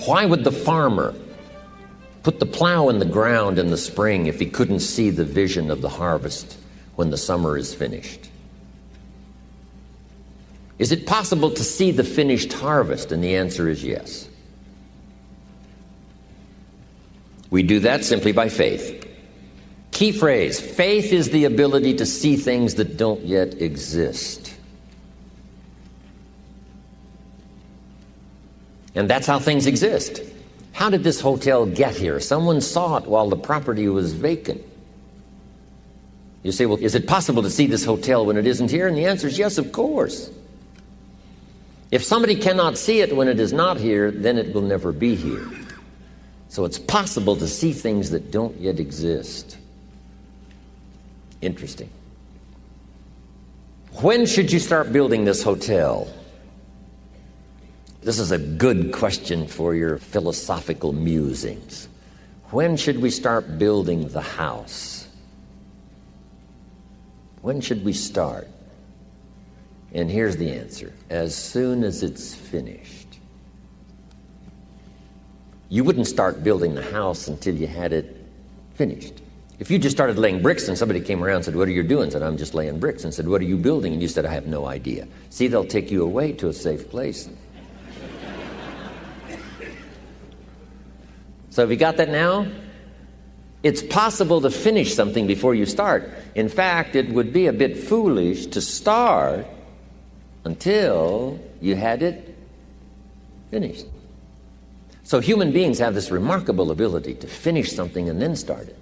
Why would the farmer put the plow in the ground in the spring if he couldn't see the vision of the harvest when the summer is finished? Is it possible to see the finished harvest? And the answer is yes. We do that simply by faith. Key phrase, faith is the ability to see things that don't yet exist. And that's how things exist. How did this hotel get here? Someone saw it while the property was vacant. You say, well, is it possible to see this hotel when it isn't here? And the answer is yes, of course. If somebody cannot see it when it is not here, then it will never be here. So it's possible to see things that don't yet exist. Interesting. When should you start building this hotel? This is a good question for your philosophical musings. When should we start building the house? When should we start? And here's the answer. As soon as it's finished. You wouldn't start building the house until you had it finished. If you just started laying bricks and somebody came around and said, what are you doing? I said, I'm just laying bricks. And said, what are you building? And you said, I have no idea. See, they'll take you away to a safe place. So have you got that now? It's possible to finish something before you start. In fact, it would be a bit foolish to start until you had it finished. So human beings have this remarkable ability to finish something and then start it.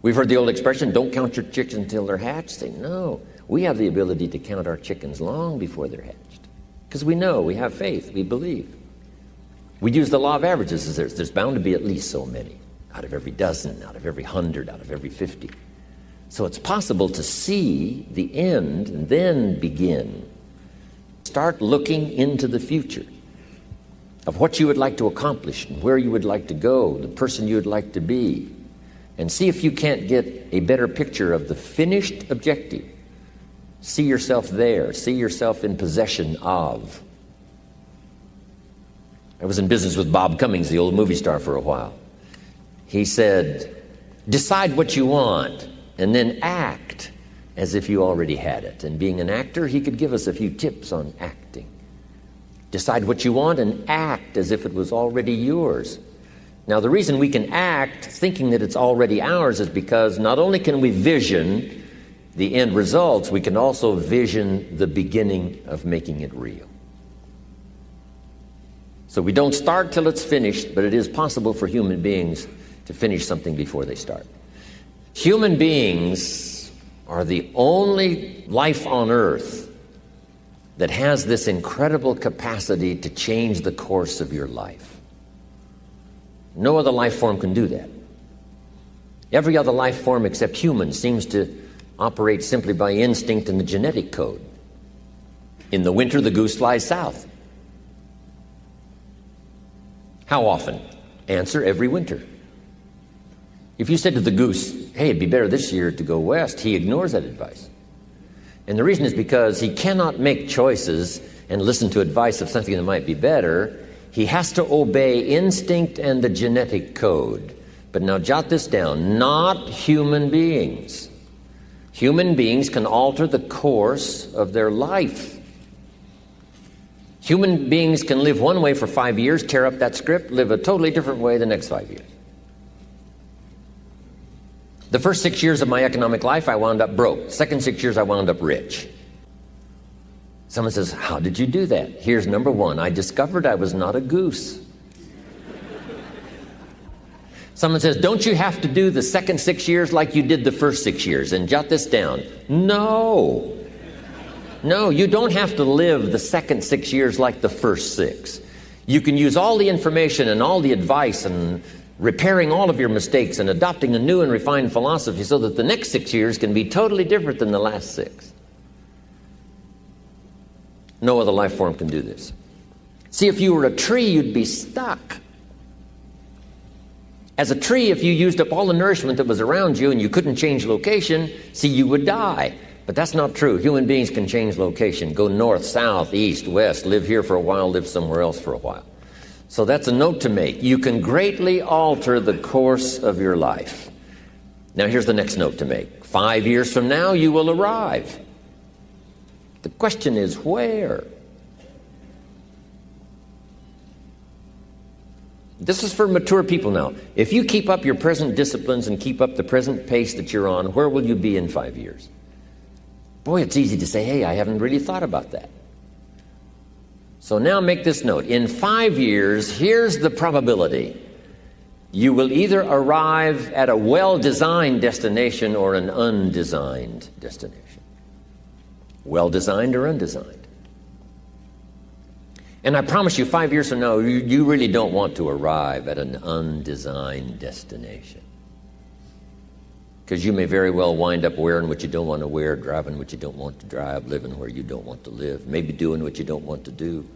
We've heard the old expression, don't count your chickens until they're hatched. Say, no, we have the ability to count our chickens long before they're hatched. Because we know, we have faith, we believe. We use the law of averages. There's bound to be at least so many. Out of every dozen, out of every 100, out of every 50. So it's possible to see the end and then begin. Start looking into the future of what you would like to accomplish and where you would like to go, the person you would like to be, and see if you can't get a better picture of the finished objective. See yourself there. See yourself in possession of. I was in business with Bob Cummings, the old movie star, for a while. He said, decide what you want and then act as if you already had it. And being an actor, he could give us a few tips on acting. Decide what you want and act as if it was already yours. Now, the reason we can act thinking that it's already ours is because not only can we vision the end results, we can also vision the beginning of making it real. So we don't start till it's finished, but it is possible for human beings to finish something before they start. Human beings are the only life on earth that has this incredible capacity to change the course of your life. No other life form can do that. Every other life form except humans seems to operate simply by instinct and the genetic code. In the winter, the goose flies south. How often? Answer, every winter. If you said to the goose, hey, it'd be better this year to go west, he ignores that advice. And the reason is because he cannot make choices and listen to advice of something that might be better. He has to obey instinct and the genetic code. But now jot this down, not human beings. Human beings can alter the course of their life. Human beings can live one way for 5 years, tear up that script, live a totally different way the next 5 years. The first 6 years of my economic life, I wound up broke. Second 6 years, I wound up rich. Someone says, how did you do that? Here's number one. I discovered I was not a goose. Someone says, don't you have to do the second 6 years like you did the first 6 years? And jot this down. No. No, you don't have to live the second 6 years like the first 6. You can use all the information and all the advice and repairing all of your mistakes and adopting a new and refined philosophy so that the next 6 years can be totally different than the last 6. No other life form can do this. See, if you were a tree, you'd be stuck. As a tree, if you used up all the nourishment that was around you and you couldn't change location, see, you would die. But that's not true. Human beings can change location, go north, south, east, west, live here for a while, live somewhere else for a while. So that's a note to make. You can greatly alter the course of your life. Now here's the next note to make. 5 years from now, you will arrive. The question is where? This is for mature people now. If you keep up your present disciplines and keep up the present pace that you're on, where will you be in 5 years? Boy, it's easy to say, hey, I haven't really thought about that. So now make this note. In 5 years, here's the probability. You will either arrive at a well-designed destination or an undesigned destination. Well-designed or undesigned. And I promise you, 5 years from now, you really don't want to arrive at an undesigned destination. Because you may very well wind up wearing what you don't want to wear, driving what you don't want to drive, living where you don't want to live, maybe doing what you don't want to do.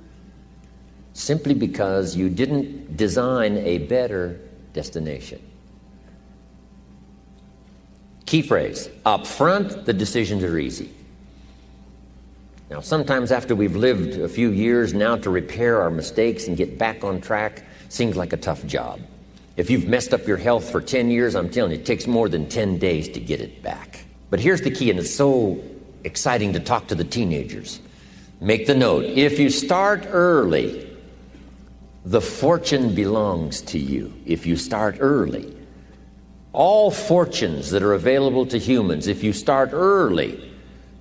Simply because you didn't design a better destination. Key phrase, up front, the decisions are easy. Now, sometimes after we've lived a few years, now to repair our mistakes and get back on track seems like a tough job. If you've messed up your health for 10 years, I'm telling you, it takes more than 10 days to get it back. But here's the key, and it's so exciting to talk to the teenagers. Make the note. If you start early, the fortune belongs to you. If you start early. All fortunes that are available to humans, if you start early,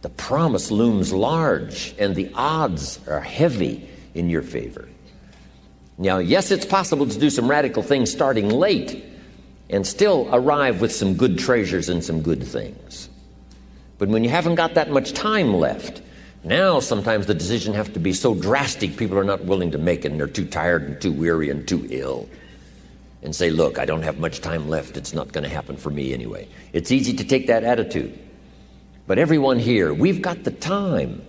the promise looms large and the odds are heavy in your favor. Now, yes, it's possible to do some radical things starting late and still arrive with some good treasures and some good things. But when you haven't got that much time left, now sometimes the decision has to be so drastic people are not willing to make it, and they're too tired and too weary and too ill. And say, look, I don't have much time left. It's not going to happen for me anyway. It's easy to take that attitude. But everyone here, we've got the time.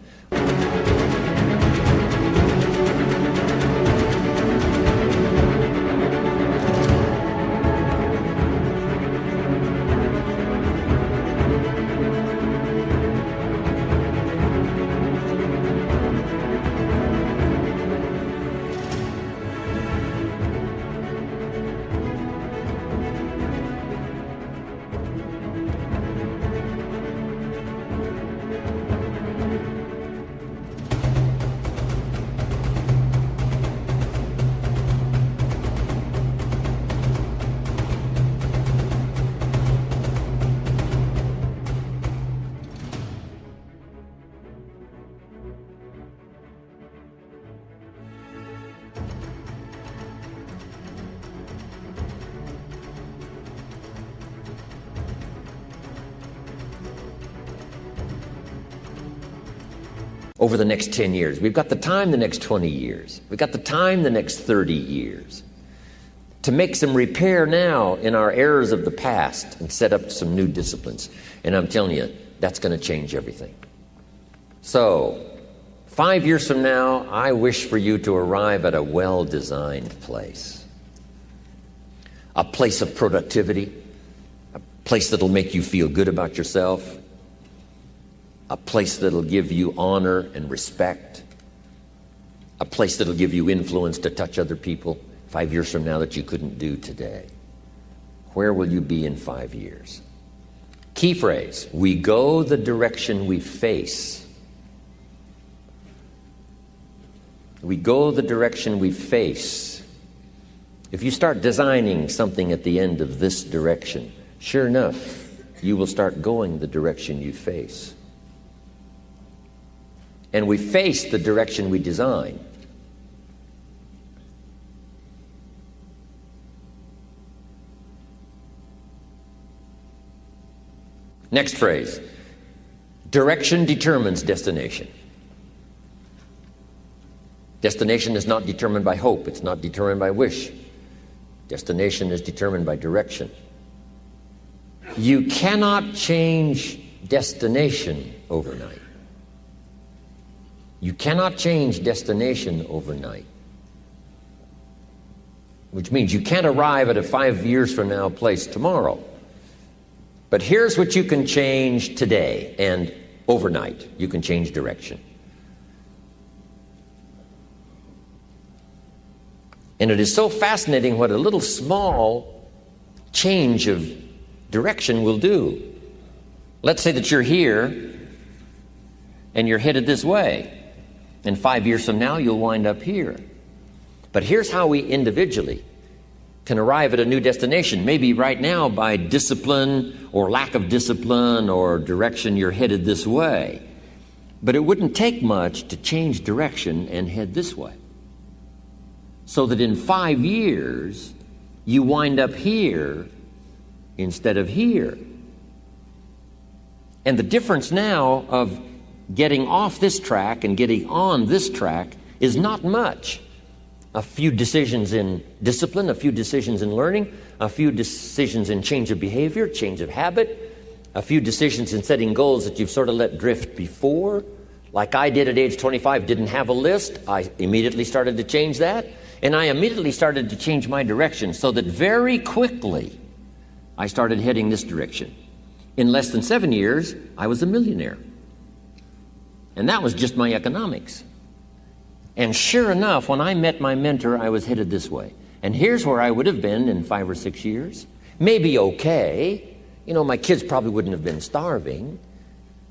Over the next 10 years. We've got the time the next 20 years. We've got the time the next 30 years to make some repair now in our errors of the past and set up some new disciplines. And I'm telling you, that's going to change everything. So, 5 years from now, I wish for you to arrive at a well-designed place. A place of productivity, a place that'll make you feel good about yourself, a place that'll give you honor and respect, a place that'll give you influence to touch other people 5 years from now that you couldn't do today. Where will you be in 5 years? Key phrase, we go the direction we face. We go the direction we face. If you start designing something at the end of this direction, sure enough, you will start going the direction you face. And we face the direction we design. Next phrase. Direction determines destination. Destination is not determined by hope. It's not determined by wish. Destination is determined by direction. You cannot change destination overnight. You cannot change destination overnight. Which means you can't arrive at a 5 years from now place tomorrow. But here's what you can change today and overnight. You can change direction. And it is so fascinating what a little small change of direction will do. Let's say that you're here and you're headed this way. And 5 years from now, you'll wind up here. But here's how we individually can arrive at a new destination. Maybe right now by discipline or lack of discipline or direction, you're headed this way. But it wouldn't take much to change direction and head this way. So that in 5 years, you wind up here instead of here. And the difference now of getting off this track and getting on this track is not much. A few decisions in discipline, a few decisions in learning, a few decisions in change of behavior, change of habit, a few decisions in setting goals that you've sort of let drift before. Like I did at age 25, didn't have a list. I immediately started to change that. And I immediately started to change my direction so that very quickly I started heading this direction. In less than 7 years, I was a millionaire. And that was just my economics. And sure enough, when I met my mentor, I was headed this way. And here's where I would have been in 5 or 6 years. Maybe okay. My kids probably wouldn't have been starving.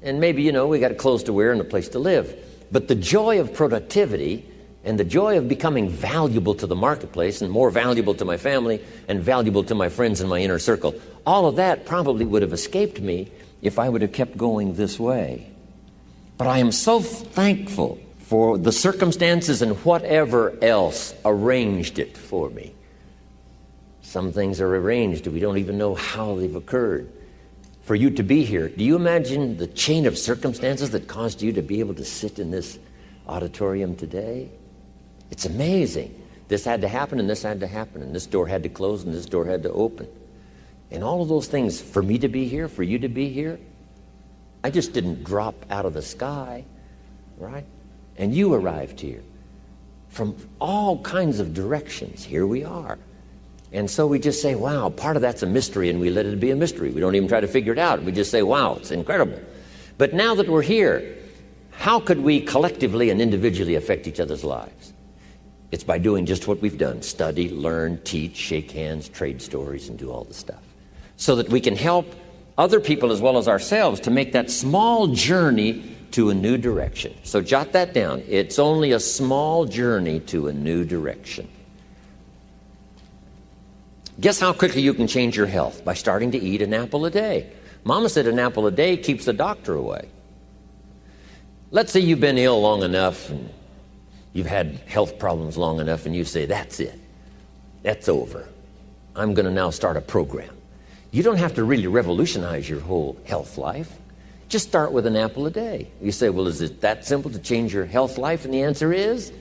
And maybe, we got clothes to wear and a place to live. But the joy of productivity and the joy of becoming valuable to the marketplace and more valuable to my family and valuable to my friends in my inner circle, all of that probably would have escaped me if I would have kept going this way. But I am so thankful for the circumstances and whatever else arranged it for me. Some things are arranged, we don't even know how they've occurred. For you to be here, do you imagine the chain of circumstances that caused you to be able to sit in this auditorium today? It's amazing. This had to happen, and this had to happen, and this door had to close, and this door had to open. And all of those things, for me to be here, for you to be here, I just didn't drop out of the sky, right? And you arrived here from all kinds of directions. Here we are. And so we just say, wow, part of that's a mystery, and we let it be a mystery. We don't even try to figure it out. We just say, wow, it's incredible. But now that we're here, how could we collectively and individually affect each other's lives? It's by doing just what we've done: study, learn, teach, shake hands, trade stories, and do all the stuff. So that we can help other people as well as ourselves to make that small journey to a new direction. So jot that down. It's only a small journey to a new direction. Guess how quickly you can change your health? By starting to eat an apple a day. Mama said an apple a day keeps the doctor away. Let's say you've been ill long enough and you've had health problems long enough, and you say, that's it. That's over. I'm going to now start a program. You don't have to really revolutionize your whole health life. Just start with an apple a day. You say, well, is it that simple to change your health life? And the answer is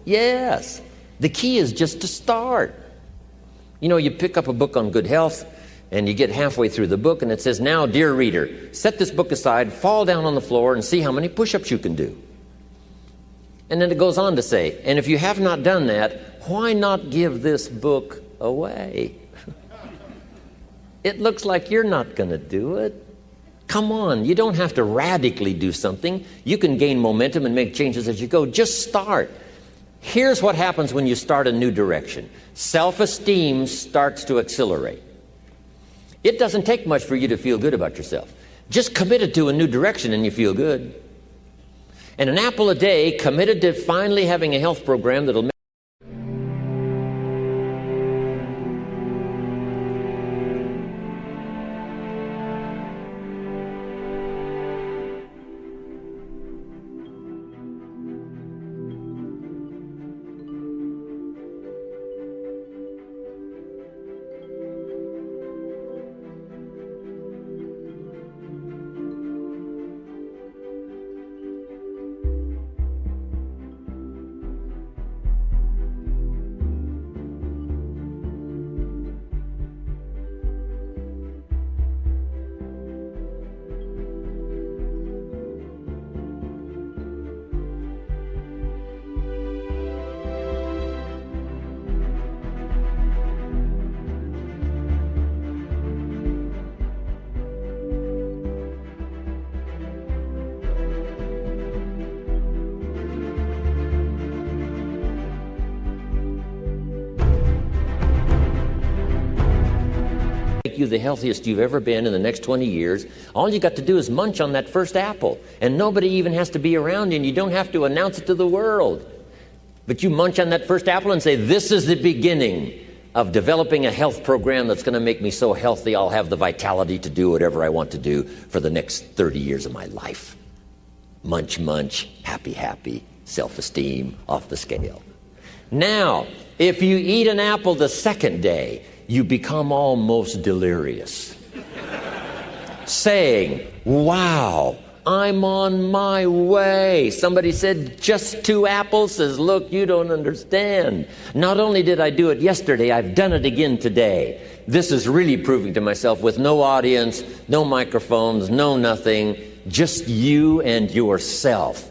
yes. The key is just to start. You pick up a book on good health, and you get halfway through the book, and it says, now, dear reader, set this book aside, fall down on the floor, and see how many push-ups you can do. And then it goes on to say, and if you have not done that, why not give this book away? It looks like you're not going to do it. Come on, you don't have to radically do something. You can gain momentum and make changes as you go. Just start. Here's what happens when you start a new direction. Self-esteem starts to accelerate. It doesn't take much for you to feel good about yourself. Just committed to a new direction and you feel good. And an apple a day, committed to finally having a health program that'll make make you the healthiest you've ever been in the next 20 years, all you got to do is munch on that first apple. And nobody even has to be around you, and you don't have to announce it to the world. But you munch on that first apple and say, this is the beginning of developing a health program that's going to make me so healthy I'll have the vitality to do whatever I want to do for the next 30 years of my life. Munch, munch, happy, happy, self-esteem off the scale. Now, if you eat an apple the second day, you become almost delirious, saying, wow, I'm on my way. Somebody said, just 2 apples? Says, look, you don't understand. Not only did I do it yesterday, I've done it again today. This is really proving to myself with no audience, no microphones, no nothing, just you and yourself.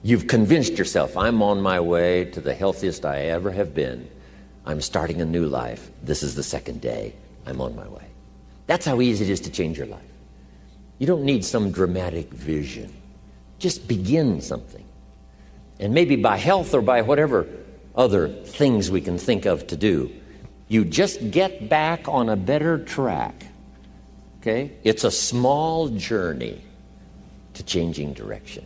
You've convinced yourself, I'm on my way to the healthiest I ever have been. I'm starting a new life. This is the second day. I'm on my way. That's how easy it is to change your life. You don't need some dramatic vision. Just begin something. And maybe by health or by whatever other things we can think of to do, you just get back on a better track. Okay? It's a small journey to changing direction.